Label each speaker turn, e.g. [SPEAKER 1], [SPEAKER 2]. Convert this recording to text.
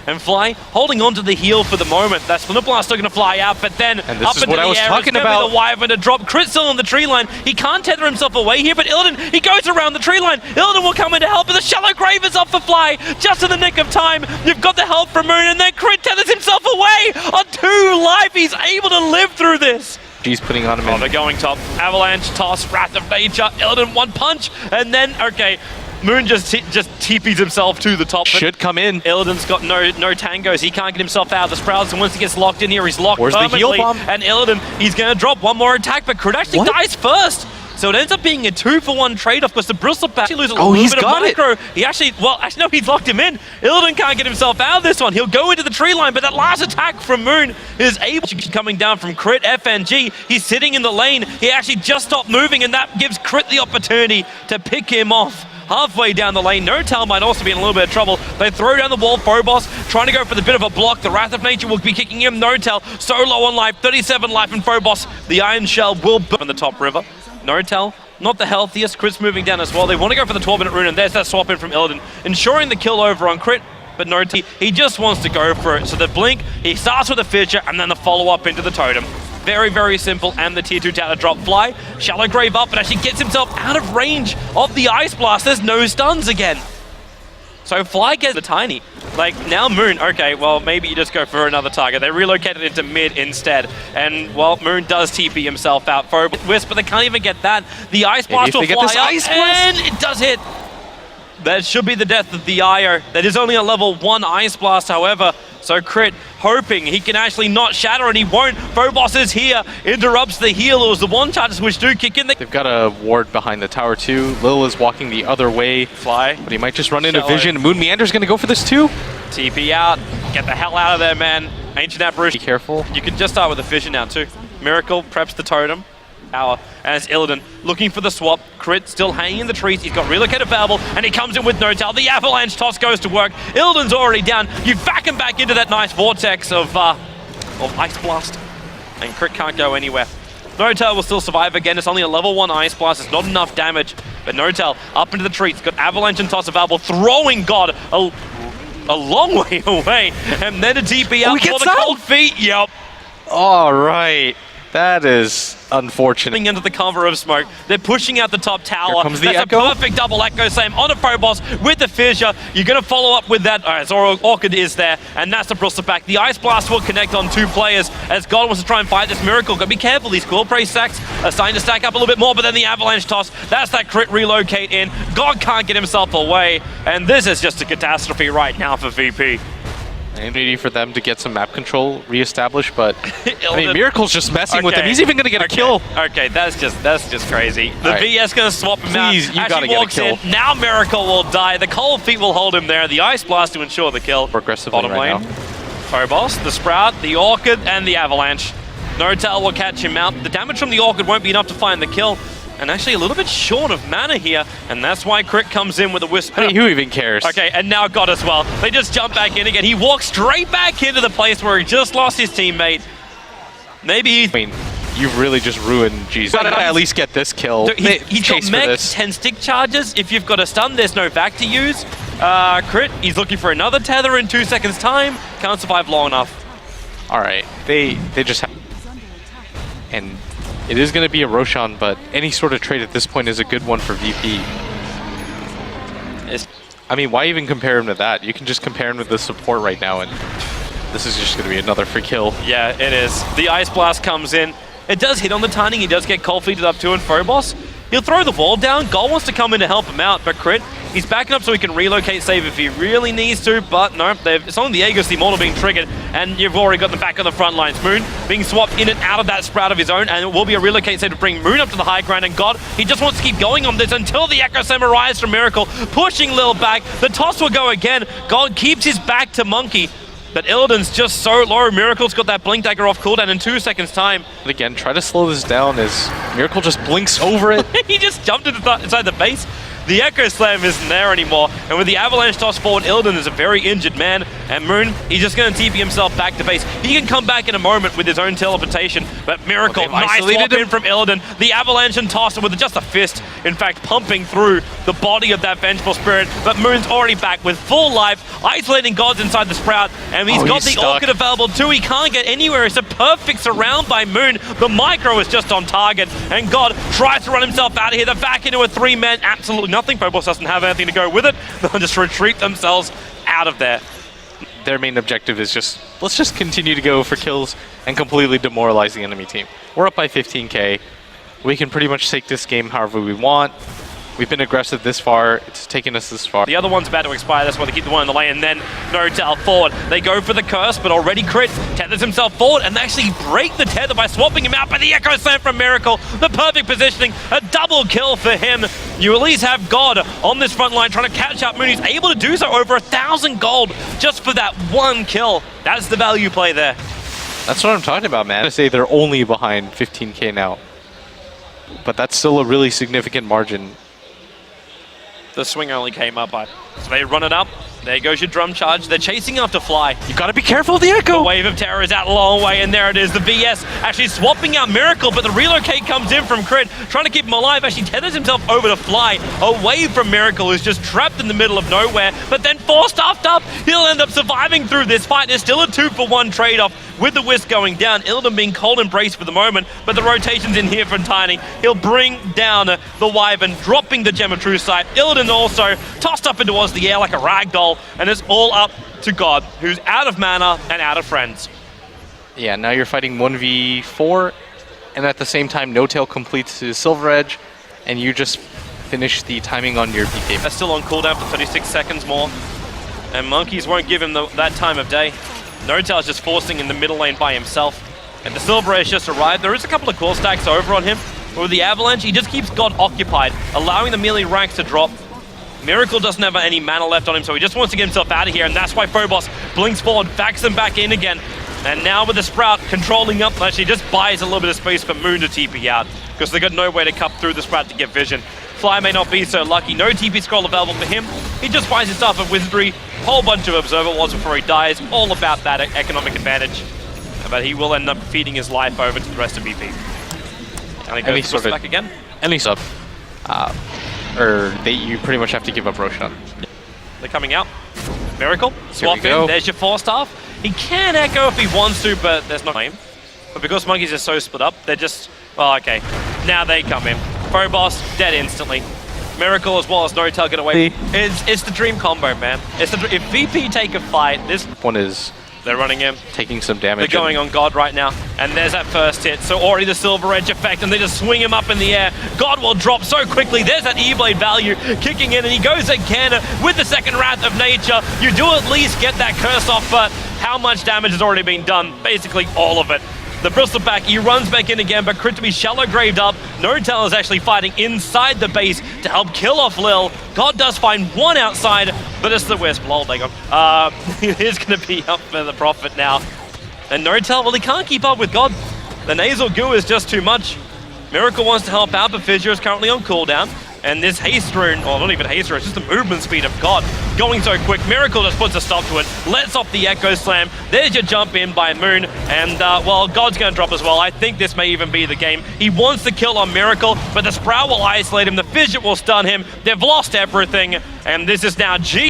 [SPEAKER 1] And Fly holding on to the heel for the moment. That Splinter Blast still going to fly out, but then
[SPEAKER 2] and this
[SPEAKER 1] up
[SPEAKER 2] is
[SPEAKER 1] into
[SPEAKER 2] what I was
[SPEAKER 1] the air,
[SPEAKER 2] talking
[SPEAKER 1] it's
[SPEAKER 2] about.
[SPEAKER 1] the Wyvern to drop. Crit still on the tree line. He can't tether himself away here, but Illidan, he goes around the tree line. Illidan will come in to help, but the Shallow Grave is off for Fly. Just in the nick of time. You've got the help from Moon, and then Crit tethers himself away on 2 life. He's able to live through this.
[SPEAKER 2] G's putting on him in.
[SPEAKER 1] They're going top. Avalanche, toss, Wrath of Nature, Illidan 1 punch, and then, okay, Moon just TPs himself to the top.
[SPEAKER 2] Should come in.
[SPEAKER 1] Illidan's got no tangos. He can't get himself out of the Sprouts, and once he gets locked in here, he's locked permanently.
[SPEAKER 2] The heal bomb?
[SPEAKER 1] And Illidan, he's going to drop 1 more attack, but Crit actually dies first. So it ends up being a 2-for-1 trade-off because the Bristleback actually loses a little bit of micro. He actually, no, he's locked him in. Illidan can't get himself out of this one. He'll go into the tree line, but that last attack from Moon is able to coming down from Crit. FNG, he's sitting in the lane. He actually just stopped moving, and that gives Crit the opportunity to pick him off. Halfway down the lane, No-Tail might also be in a little bit of trouble. They throw down the wall, Phobos trying to go for the bit of a block. The Wrath of Nature will be kicking him. No-Tail so low on life, 37 life, and Phobos, the Iron Shell will burn the top river. No-Tail, not the healthiest. Crit's moving down as well. They want to go for the Torment Rune, and there's that swap in from Illidan, ensuring the kill over on Crit, but No-Tail, he just wants to go for it. So the blink, he starts with the Fissure, and then the follow-up into the Totem. Very, very simple, and the tier 2 tower drop. Fly, Shallow Grave up, but actually gets himself out of range of the Ice Blast. There's no stuns again. So Fly gets the tiny. Like, now Moon, okay, well, maybe you just go for another target. They relocated into mid instead. And, well, Moon does TP himself out for Wisp, but they can't even get that. The Ice Blast will fly up, and it does hit. That should be the death of the Io. That is only a level 1 Ice Blast, however. So Crit hoping he can actually not shatter, and he won't. Phobos is here, interrupts the heal. It was the 1 charges which do kick in.
[SPEAKER 2] They've got a ward behind the tower too. Lil is walking the other way.
[SPEAKER 1] Fly.
[SPEAKER 2] But he might just run into Vision. Moon Meander's going to go for this too.
[SPEAKER 1] TP out. Get the hell out of there, man. Ancient Apparition.
[SPEAKER 2] Be careful.
[SPEAKER 1] You can just start with a Vision now too. Miracle preps the Totem. And it's Illidan looking for the swap. Crit still hanging in the trees. He's got relocated Babel, and he comes in with No-Tail. The Avalanche toss goes to work. Illidan's already down. You back him back into that nice vortex of Ice Blast, and Crit can't go anywhere. No-Tail will still survive again. It's only a level 1 Ice Blast. It's not enough damage, but No-Tail up into the trees. Got Avalanche and toss available, throwing God a long way away, and then a TP out for the cold feet. Yep.
[SPEAKER 2] All right. That is unfortunate.
[SPEAKER 1] Into the cover of smoke. They're pushing out the top tower.
[SPEAKER 2] Here comes the
[SPEAKER 1] That's
[SPEAKER 2] Echo.
[SPEAKER 1] a perfect double Echo slam on a Phobos with the Fissure. You're going to follow up with that. All right, so Orchid is there, and that's the Bristleback. The Ice Blast will connect on 2 players as God wants to try and fight this Miracle. Got to be careful. These Quill Prey stacks are starting to stack up a little bit more, but then the Avalanche toss. That's that Crit relocate in. God can't get himself away, and this is just a catastrophe right now for VP.
[SPEAKER 2] Opportunity for them to get some map control reestablished, but I mean, Miracle's just messing with him. He's even going to get a kill.
[SPEAKER 1] Okay, that's just crazy. The VS going to swap him out.
[SPEAKER 2] You got to get a kill.
[SPEAKER 1] Now Miracle will die. The Cold Feet will hold him there. The Ice Blast to ensure the kill.
[SPEAKER 2] Progressively
[SPEAKER 1] bottom lane. Phobos, the Sprout, the Orchid, and the Avalanche. No-Tail will catch him out. The damage from the Orchid won't be enough to find the kill. And actually a little bit short of mana here, and that's why Crit comes in with a Wisp.
[SPEAKER 2] I mean, who even cares?
[SPEAKER 1] Okay, and now God as well. They just jump back in again. He walks straight back into the place where he just lost his teammate. Maybe
[SPEAKER 2] I mean, you've really just ruined Jesus. Gotta at least get this kill.
[SPEAKER 1] So he's got mech, 10 stick charges. If you've got a stun, there's no vac to use. Crit, he's looking for another tether in 2 seconds time. Can't survive long enough.
[SPEAKER 2] All right, they just have, and it is going to be a Roshan, but any sort of trade at this point is a good one for VP. I mean, why even compare him to that? You can just compare him to the support right now, and this is just going to be another free kill.
[SPEAKER 1] Yeah, it is. The Ice Blast comes in. It does hit on the timing. He does get cold feeted up too, and Phobos, he'll throw the wall down. Gol wants to come in to help him out, but Crit, he's backing up so he can relocate save if he really needs to, but no, it's only the Aegis, the Immortal being triggered, and you've already got them back on the front lines. Moon being swapped in and out of that Sprout of his own, and it will be a relocate save to bring Moon up to the high ground, and God, he just wants to keep going on this until the Echo Slam arrives from Miracle, pushing Lil back. The toss will go again. God keeps his back to Monkey, but Illidan's just so low. Miracle's got that Blink Dagger off cooldown in 2 seconds time.
[SPEAKER 2] But again, try to slow this down as Miracle just blinks over it.
[SPEAKER 1] He just jumped inside the base. The Echo Slam isn't there anymore, and with the Avalanche toss forward, Illidan is a very injured man, and Moon, he's just going to TP himself back to base. He can come back in a moment with his own teleportation, but But Miracle, nice swap in from Illidan. The Avalanche and toss him with just a fist, in fact, pumping through the body of that Vengeful Spirit. But Moon's already back with full life, isolating Gods inside the Sprout, and he's got the Orchid available too. He can't get anywhere. It's a perfect surround by Moon. The Micro is just on target, and God tries to run himself out of here. They're back into a 3-man, absolutely nothing. Phobos doesn't have anything to go with it. They'll just retreat themselves out of there.
[SPEAKER 2] Their main objective is just, let's just continue to go for kills and completely demoralize the enemy team. We're up by 15k. We can pretty much take this game however we want. We've been aggressive this far. It's taken us this far.
[SPEAKER 1] The other one's about to expire. That's why they keep the one in the lane. And then N0tail forward. They go for the curse, but already Crit tethers himself forward and they actually break the tether by swapping him out. But the Echo Slam from Miracle, the perfect positioning, a double kill for him. You at least have God on this front line trying to catch up Moon. He's able to do so, over 1,000 gold just for that one kill. That's the value play there.
[SPEAKER 2] That's what I'm talking about, man. I say they're only behind 15k now, but that's still a really significant margin.
[SPEAKER 1] The swing only came up by, so they run it up. There goes your drum charge. They're chasing after Fly.
[SPEAKER 2] You gotta be careful of the Echo.
[SPEAKER 1] The Wave of Terror is out a long way, and there it is. The VS actually swapping out Miracle, but the relocate comes in from Crit, trying to keep him alive. Actually tethers himself over to Fly, away from Miracle, who's just trapped in the middle of nowhere, but then force-stuffed up. He'll end up surviving through this fight. There's still a 2-for-1 trade-off with the Wisp going down. Illidan being cold embraced for the moment, but the rotation's in here from Tiny. He'll bring down the Wyvern, dropping the Gem of True Sight. Illidan also tossed up into towards the air like a rag doll, and it's all up to God, who's out of mana and out of friends.
[SPEAKER 2] Yeah, now you're fighting 1v4, and at the same time, N0tail completes his Silver Edge, and you just finish the timing on your PK.
[SPEAKER 1] That's still on cooldown for 36 seconds more, and Monkeys won't give him that time of day. N0tail is just forcing in the middle lane by himself, and the Silver Edge just arrived. There is a couple of core stacks over on him, but with the Avalanche, he just keeps God occupied, allowing the melee ranks to drop. Miracle doesn't have any mana left on him, so he just wants to get himself out of here, and that's why Phobos blinks forward, backs him back in again. And now with the Sprout controlling up, actually just buys a little bit of space for Moon to TP out, because they've got no way to cut through the Sprout to get vision. Fly may not be so lucky, no TP scroll available for him. He just buys himself a Wizardry, whole bunch of Observer Wards before he dies, all about that economic advantage. But he will end up feeding his life over to the rest of VP. And he goes to back again.
[SPEAKER 2] Any sub. Or you pretty much have to give up Roshan.
[SPEAKER 1] They're coming out. Miracle, swap in, there's your 4-staff. He can echo if he wants to, but there's no aim. But because Monkeys are so split up, they're just, well, okay. Now they come in. Phobos, dead instantly. Miracle as well as N0tail get away. It's the dream combo, man. It's the if VP take a fight, this
[SPEAKER 2] one is...
[SPEAKER 1] They're running in.
[SPEAKER 2] Taking some damage.
[SPEAKER 1] They're going on God right now. And there's that first hit. So already the Silver Edge effect, and they just swing him up in the air. God will drop so quickly. There's that E-Blade value kicking in, and he goes again with the second Wrath of Nature. You do at least get that curse off, but how much damage has already been done? Basically all of it. The Bristle back, he runs back in again, but Crit to be shallow graved up. N0tail is actually fighting inside the base to help kill off Lil. God does find one outside, but it's the Wisp. Lol, they go. It is going to be up for the Prophet now. And N0tail, well, he can't keep up with God. The Nasal Goo is just too much. Miracle wants to help out, but Fissure is currently on cooldown. And this haste rune, well, not even haste rune, it's just the movement speed of God. Going so quick, Miracle just puts a stop to it, lets off the Echo Slam. There's your jump in by Moon, and well, God's gonna drop as well. I think this may even be the game. He wants the kill on Miracle, but the Sprout will isolate him, the Fissure will stun him. They've lost everything, and this is now G.